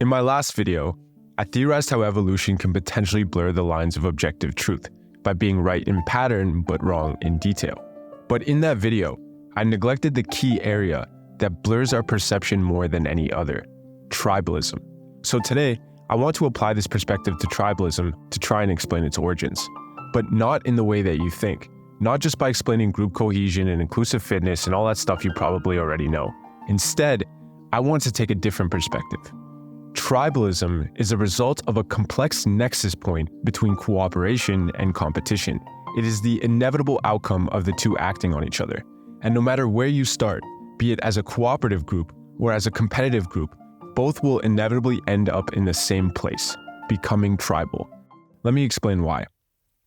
In my last video, I theorized how evolution can potentially blur the lines of objective truth by being right in pattern but wrong in detail. But in that video, I neglected the key area that blurs our perception more than any other: tribalism. So today, I want to apply this perspective to tribalism to try and explain its origins, but not in the way that you think, not just by explaining group cohesion and inclusive fitness and all that stuff you probably already know. Instead, I want to take a different perspective. Tribalism is a result of a complex nexus point between cooperation and competition. It is the inevitable outcome of the two acting on each other. And no matter where you start, be it as a cooperative group or as a competitive group, both will inevitably end up in the same place, becoming tribal. Let me explain why.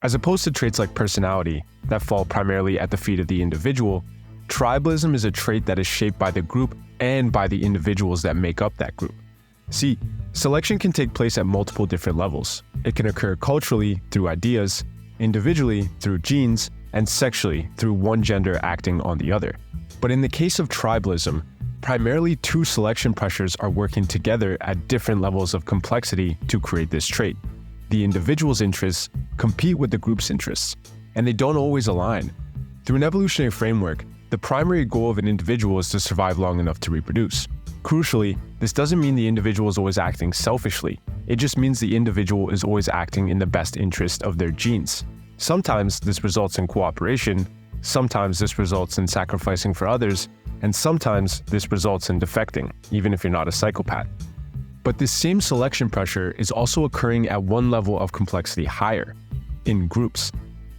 As opposed to traits like personality that fall primarily at the feet of the individual, tribalism is a trait that is shaped by the group and by the individuals that make up that group. See, selection can take place at multiple different levels. It can occur culturally through ideas, individually through genes, and sexually through one gender acting on the other. But in the case of tribalism, primarily two selection pressures are working together at different levels of complexity to create this trait. The individual's interests compete with the group's interests, and they don't always align. Through an evolutionary framework, the primary goal of an individual is to survive long enough to reproduce. Crucially, this doesn't mean the individual is always acting selfishly. It just means the individual is always acting in the best interest of their genes. Sometimes this results in cooperation, sometimes this results in sacrificing for others, and sometimes this results in defecting, even if you're not a psychopath. But this same selection pressure is also occurring at one level of complexity higher, in groups.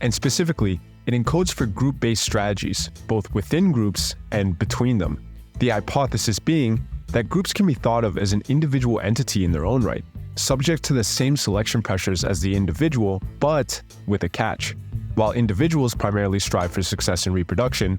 And specifically, it encodes for group-based strategies, both within groups and between them. The hypothesis being that groups can be thought of as an individual entity in their own right, subject to the same selection pressures as the individual, but with a catch. While individuals primarily strive for success in reproduction,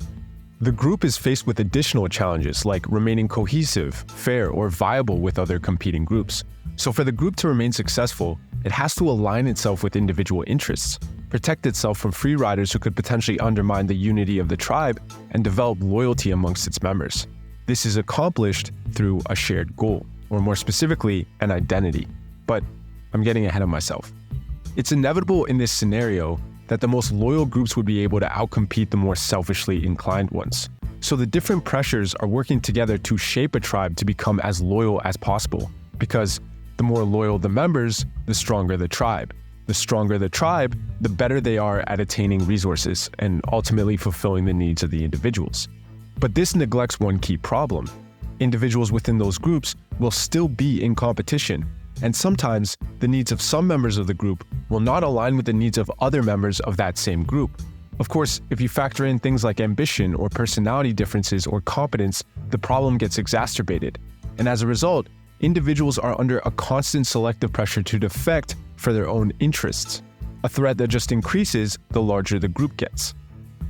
the group is faced with additional challenges like remaining cohesive, fair, or viable with other competing groups. So for the group to remain successful, it has to align itself with individual interests, protect itself from free riders who could potentially undermine the unity of the tribe, and develop loyalty amongst its members. This is accomplished through a shared goal, or more specifically, an identity. But I'm getting ahead of myself. It's inevitable in this scenario that the most loyal groups would be able to outcompete the more selfishly inclined ones. So the different pressures are working together to shape a tribe to become as loyal as possible, because the more loyal the members, the stronger the tribe. The stronger the tribe, the better they are at attaining resources and ultimately fulfilling the needs of the individuals. But this neglects one key problem. Individuals within those groups will still be in competition, and sometimes the needs of some members of the group will not align with the needs of other members of that same group. Of course, if you factor in things like ambition or personality differences or competence, the problem gets exacerbated. And as a result, individuals are under a constant selective pressure to defect for their own interests, a threat that just increases the larger the group gets.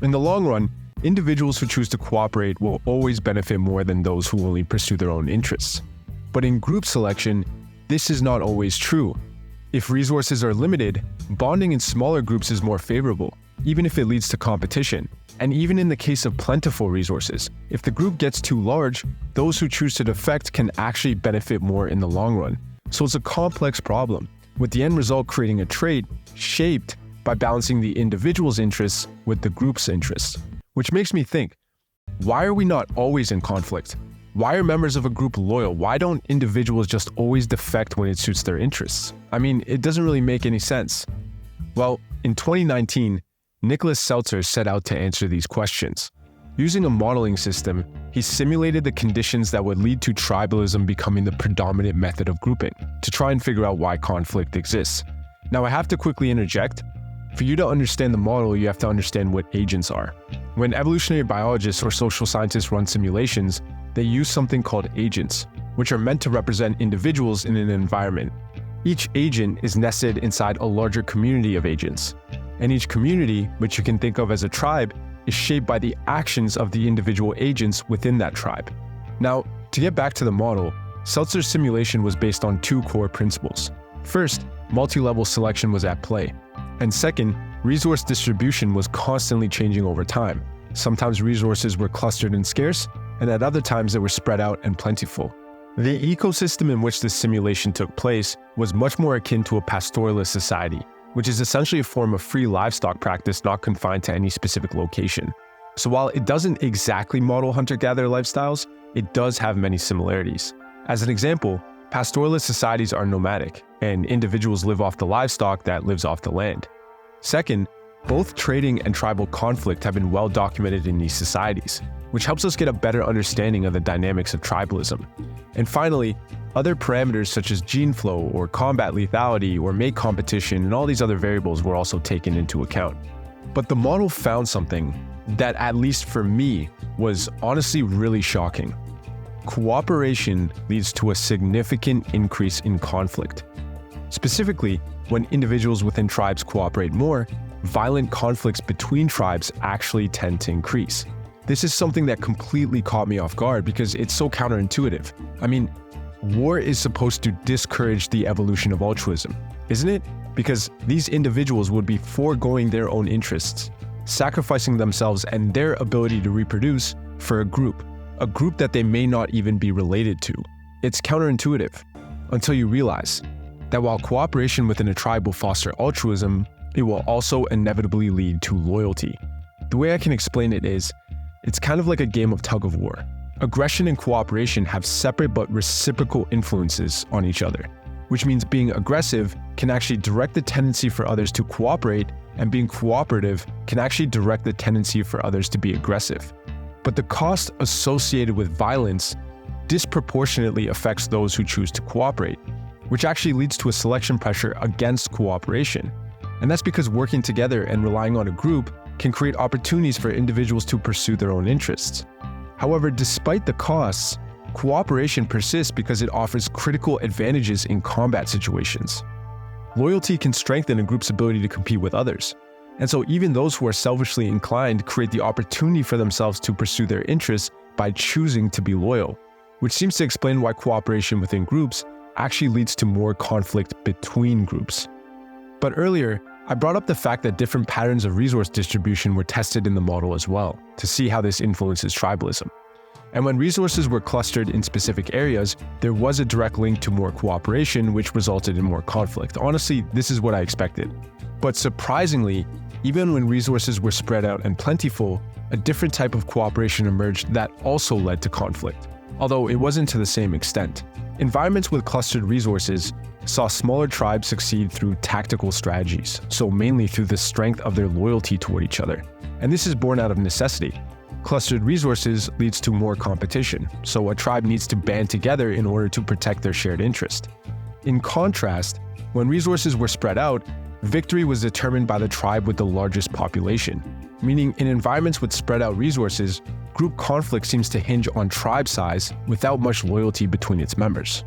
In the long run, individuals who choose to cooperate will always benefit more than those who only pursue their own interests. But in group selection, this is not always true. If resources are limited, bonding in smaller groups is more favorable, even if it leads to competition. And even in the case of plentiful resources, if the group gets too large, those who choose to defect can actually benefit more in the long run. So it's a complex problem, with the end result creating a trait shaped by balancing the individual's interests with the group's interests. Which makes me think, why are we not always in conflict? Why are members of a group loyal? Why don't individuals just always defect when it suits their interests? I mean, it doesn't really make any sense. Well, in 2019, Nicholas Seltzer set out to answer these questions. Using a modeling system, he simulated the conditions that would lead to tribalism becoming the predominant method of grouping, to try and figure out why conflict exists. Now, I have to quickly interject. For you to understand the model, you have to understand what agents are. When evolutionary biologists or social scientists run simulations, they use something called agents, which are meant to represent individuals in an environment. Each agent is nested inside a larger community of agents, and each community, which you can think of as a tribe, is shaped by the actions of the individual agents within that tribe. Now, to get back to the model, Seltzer's simulation was based on two core principles. First, multi-level selection was at play. And second, resource distribution was constantly changing over time. Sometimes resources were clustered and scarce, and at other times they were spread out and plentiful. The ecosystem in which this simulation took place was much more akin to a pastoralist society, which is essentially a form of free livestock practice not confined to any specific location. So while it doesn't exactly model hunter-gatherer lifestyles, it does have many similarities. As an example, pastoralist societies are nomadic, and individuals live off the livestock that lives off the land. Second, both trading and tribal conflict have been well documented in these societies, which helps us get a better understanding of the dynamics of tribalism. And finally, other parameters such as gene flow or combat lethality or mate competition and all these other variables were also taken into account. But the model found something that, at least for me, was honestly really shocking. Cooperation leads to a significant increase in conflict. Specifically, when individuals within tribes cooperate more, violent conflicts between tribes actually tend to increase. This is something that completely caught me off guard because it's so counterintuitive. I mean, war is supposed to discourage the evolution of altruism, isn't it? Because these individuals would be foregoing their own interests, sacrificing themselves and their ability to reproduce for a group that they may not even be related to. It's counterintuitive until you realize that while cooperation within a tribe will foster altruism, it will also inevitably lead to loyalty. The way I can explain it is, it's kind of like a game of tug of war. Aggression and cooperation have separate but reciprocal influences on each other, which means being aggressive can actually direct the tendency for others to cooperate, and being cooperative can actually direct the tendency for others to be aggressive. But the cost associated with violence disproportionately affects those who choose to cooperate, which actually leads to a selection pressure against cooperation. And that's because working together and relying on a group can create opportunities for individuals to pursue their own interests. However, despite the costs, cooperation persists because it offers critical advantages in combat situations. Loyalty can strengthen a group's ability to compete with others. And so even those who are selfishly inclined create the opportunity for themselves to pursue their interests by choosing to be loyal, which seems to explain why cooperation within groups actually leads to more conflict between groups. But earlier, I brought up the fact that different patterns of resource distribution were tested in the model as well, to see how this influences tribalism. And when resources were clustered in specific areas, there was a direct link to more cooperation, which resulted in more conflict. Honestly, this is what I expected. But surprisingly, even when resources were spread out and plentiful, a different type of cooperation emerged that also led to conflict, although it wasn't to the same extent. Environments with clustered resources saw smaller tribes succeed through tactical strategies, so mainly through the strength of their loyalty toward each other. And this is born out of necessity. Clustered resources leads to more competition, so a tribe needs to band together in order to protect their shared interest. In contrast, when resources were spread out, victory was determined by the tribe with the largest population, meaning in environments with spread out resources, group conflict seems to hinge on tribe size without much loyalty between its members.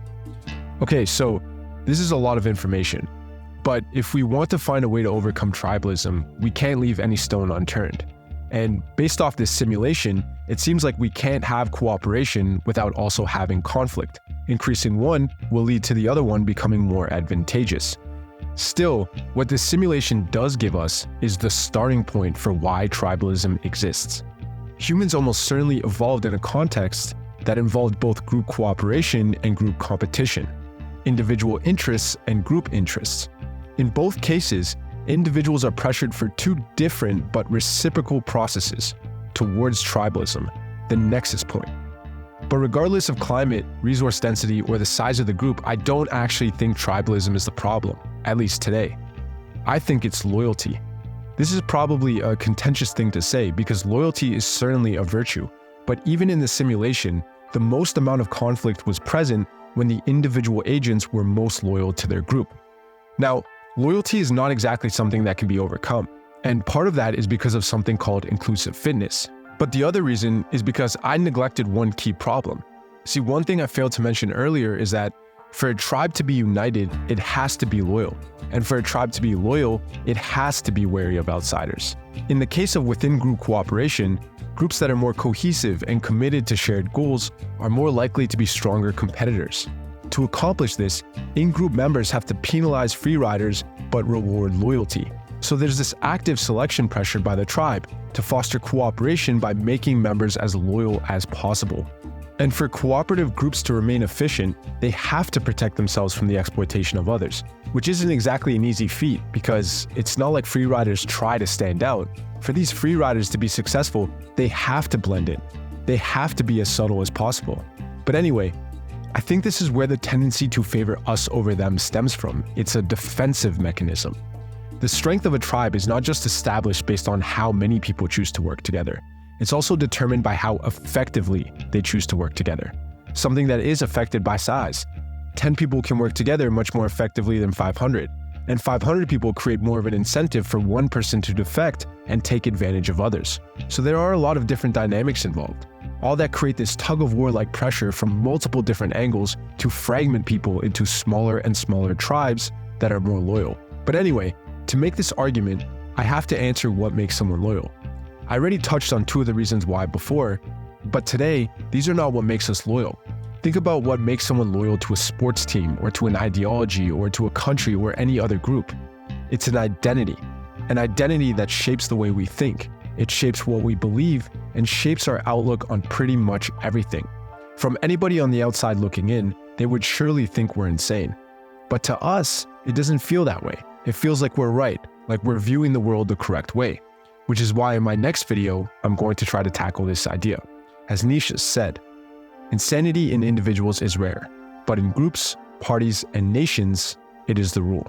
Okay, so this is a lot of information, but if we want to find a way to overcome tribalism, we can't leave any stone unturned. And based off this simulation, it seems like we can't have cooperation without also having conflict. Increasing one will lead to the other one becoming more advantageous. Still, what this simulation does give us is the starting point for why tribalism exists. Humans almost certainly evolved in a context that involved both group cooperation and group competition, individual interests and group interests. In both cases, individuals are pressured for two different but reciprocal processes towards tribalism, the nexus point. But regardless of climate, resource density, or the size of the group, I don't actually think tribalism is the problem, at least today. I think it's loyalty. This is probably a contentious thing to say because loyalty is certainly a virtue, but even in the simulation, the most amount of conflict was present when the individual agents were most loyal to their group. Now, loyalty is not exactly something that can be overcome, and part of that is because of something called inclusive fitness. But the other reason is because I neglected one key problem. See, one thing I failed to mention earlier is that for a tribe to be united, it has to be loyal. And for a tribe to be loyal, it has to be wary of outsiders. In the case of within-group cooperation, groups that are more cohesive and committed to shared goals are more likely to be stronger competitors. To accomplish this, in-group members have to penalize free riders but reward loyalty. So there's this active selection pressure by the tribe to foster cooperation by making members as loyal as possible. And for cooperative groups to remain efficient, they have to protect themselves from the exploitation of others, which isn't exactly an easy feat because it's not like free riders try to stand out. For these free riders to be successful, they have to blend in. They have to be as subtle as possible. But anyway, I think this is where the tendency to favor us over them stems from. It's a defensive mechanism. The strength of a tribe is not just established based on how many people choose to work together. It's also determined by how effectively they choose to work together, something that is affected by size. 10 people can work together much more effectively than 500, and 500 people create more of an incentive for one person to defect and take advantage of others. So there are a lot of different dynamics involved, all that create this tug-of-war-like pressure from multiple different angles to fragment people into smaller and smaller tribes that are more loyal. But anyway, to make this argument, I have to answer what makes someone loyal. I already touched on two of the reasons why before, but today, these are not what makes us loyal. Think about what makes someone loyal to a sports team or to an ideology or to a country or any other group. It's an identity that shapes the way we think. It shapes what we believe and shapes our outlook on pretty much everything. From anybody on the outside looking in, they would surely think we're insane. But to us, it doesn't feel that way. It feels like we're right, like we're viewing the world the correct way. Which is why in my next video, I'm going to try to tackle this idea. As Nietzsche said, insanity in individuals is rare, but in groups, parties, and nations, it is the rule.